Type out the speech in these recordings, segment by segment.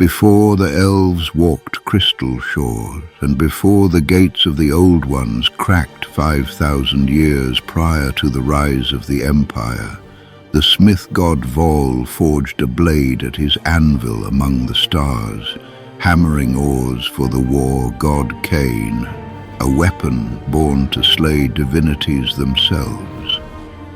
Before the elves walked crystal shores, and before the gates of the Old Ones cracked 5,000 years prior to the rise of the Empire, the smith god Vaul forged a blade at his anvil among the stars, hammering ores for the war god Khaine, a weapon born to slay divinities themselves.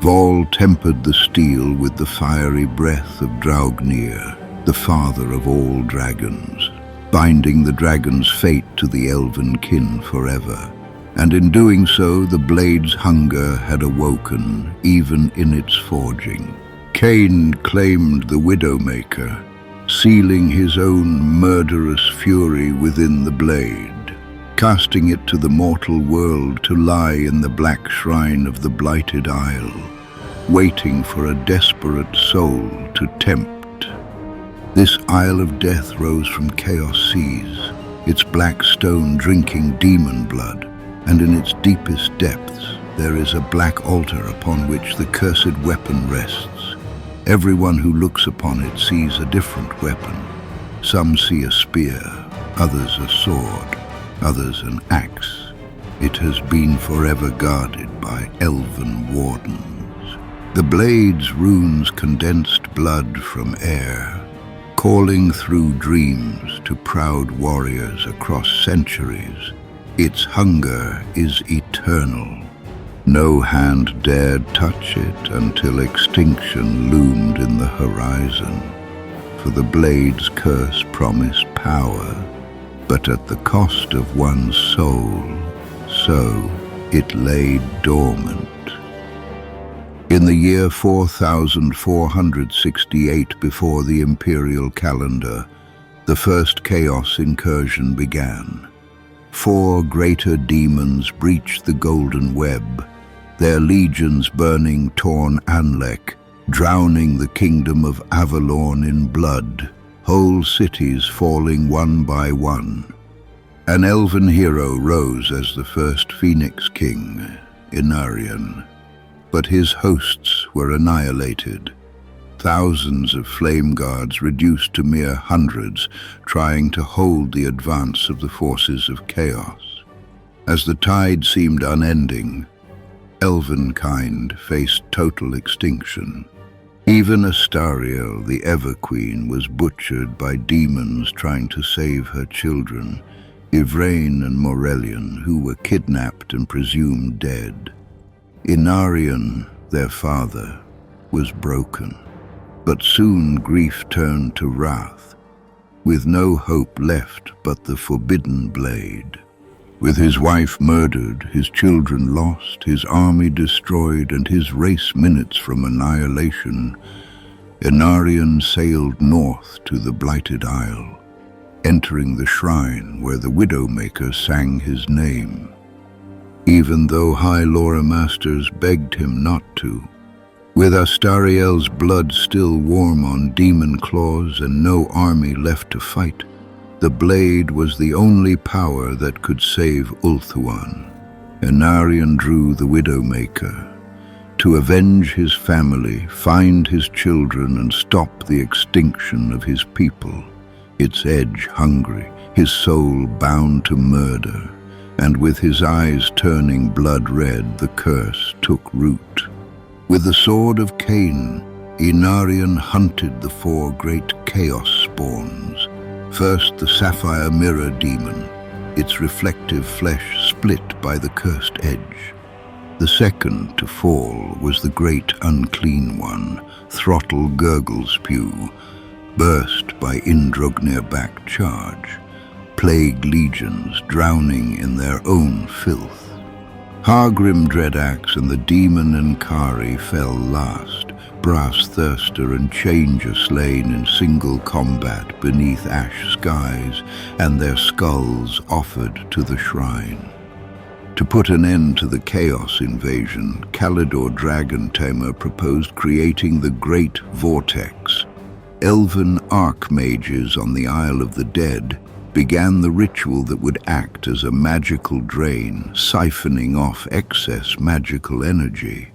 Vaul tempered the steel with the fiery breath of Draugnir, the father of all dragons, binding the dragon's fate to the elven kin forever. And in doing so, the blade's hunger had awoken, even in its forging. Khaine claimed the Widowmaker, sealing his own murderous fury within the blade, casting it to the mortal world to lie in the black shrine of the Blighted Isle, waiting for a desperate soul to tempt. This Isle of Death rose from chaos seas, its black stone drinking demon blood, and in its deepest depths there is a black altar upon which the cursed weapon rests. Everyone who looks upon it sees a different weapon. Some see a spear, others a sword, others an axe. It has been forever guarded by elven wardens. The blade's runes condensed blood from air, calling through dreams to proud warriors across centuries. Its hunger is eternal. No hand dared touch it until extinction loomed in the horizon. For the blade's curse promised power, but at the cost of one's soul, so it lay dormant. In the year 4468 before the imperial calendar, the first Chaos Incursion began. 4 greater demons breached the golden web, their legions burning torn Anlec, drowning the kingdom of Avelorn in blood, whole cities falling one by one. An elven hero rose as the first Phoenix King, Aenarion, but his hosts were annihilated. Thousands of flame guards reduced to mere hundreds, trying to hold the advance of the forces of chaos. As the tide seemed unending, elven kind faced total extinction. Even Astarielle, the Ever-Queen, was butchered by demons trying to save her children, Yvraine and Morelion, who were kidnapped and presumed dead. Aenarion, their father, was broken. But soon grief turned to wrath, with no hope left but the forbidden blade. With his wife murdered, his children lost, his army destroyed, and his race minutes from annihilation, Aenarion sailed north to the Blighted Isle, entering the shrine where the Widowmaker sang his name. Even though High Lore Masters begged him not to, with Astarielle's blood still warm on demon claws and no army left to fight, the blade was the only power that could save Ulthuan. Aenarion drew the Widowmaker to avenge his family, find his children, and stop the extinction of his people, its edge hungry, his soul bound to murder, and with his eyes turning blood red, the curse took root. With the Sword of Khaine, Aenarion hunted the 4 great chaos spawns. First, the sapphire mirror demon, its reflective flesh split by the cursed edge. The second to fall was the great unclean one, Throttle Gurglespew, burst by Draugnir-backed charge, plague legions drowning in their own filth. Hargrim Dreadaxe and the demon Enkari fell last, Brass Thirster and Changer slain in single combat beneath ash skies, and their skulls offered to the shrine. To put an end to the chaos invasion, Caledor Dragontamer proposed creating the Great Vortex. Elven archmages on the Isle of the Dead began the ritual that would act as a magical drain, siphoning off excess magical energy.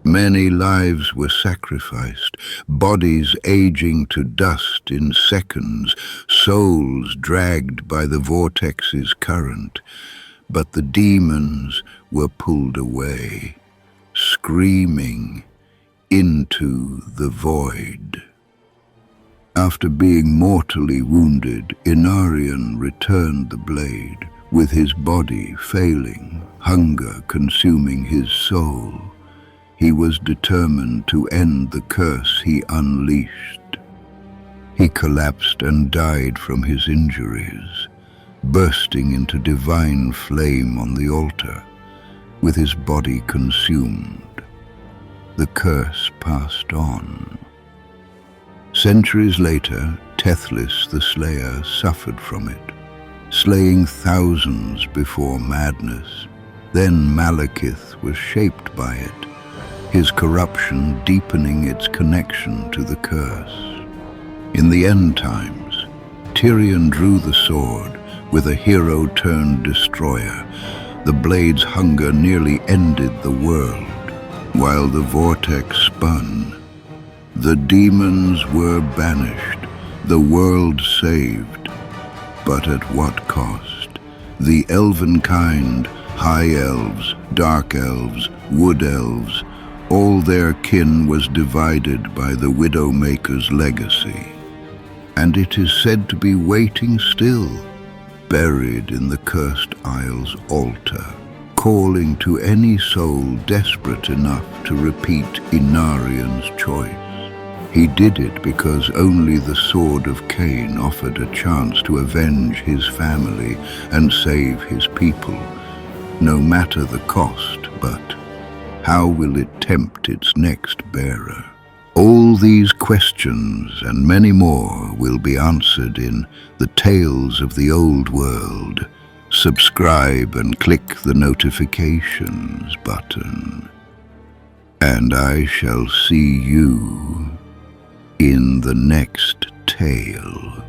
Many lives were sacrificed, bodies aging to dust in seconds, souls dragged by the vortex's current, but the demons were pulled away, screaming into the void. After being mortally wounded, Aenarion returned the blade, with his body failing, hunger consuming his soul. He was determined to end the curse he unleashed. He collapsed and died from his injuries, bursting into divine flame on the altar, with his body consumed. The curse passed on. Centuries later, Tethlis the Slayer suffered from it, slaying thousands before madness. Then Malekith was shaped by it, his corruption deepening its connection to the curse. In the end times, Tyrion drew the sword with a hero-turned-destroyer. The blade's hunger nearly ended the world. While the vortex spun, the demons were banished, the world saved. But at what cost? The elven kind, High Elves, Dark Elves, Wood Elves, all their kin was divided by the Widowmaker's legacy. And it is said to be waiting still, buried in the Cursed Isle's altar, calling to any soul desperate enough to repeat Aenarion's choice. He did it because only the Sword of Khaine offered a chance to avenge his family and save his people, no matter the cost. But how will it tempt its next bearer? All these questions and many more will be answered in The Tales of the Old World. Subscribe and click the notifications button. And I shall see you in the next tale.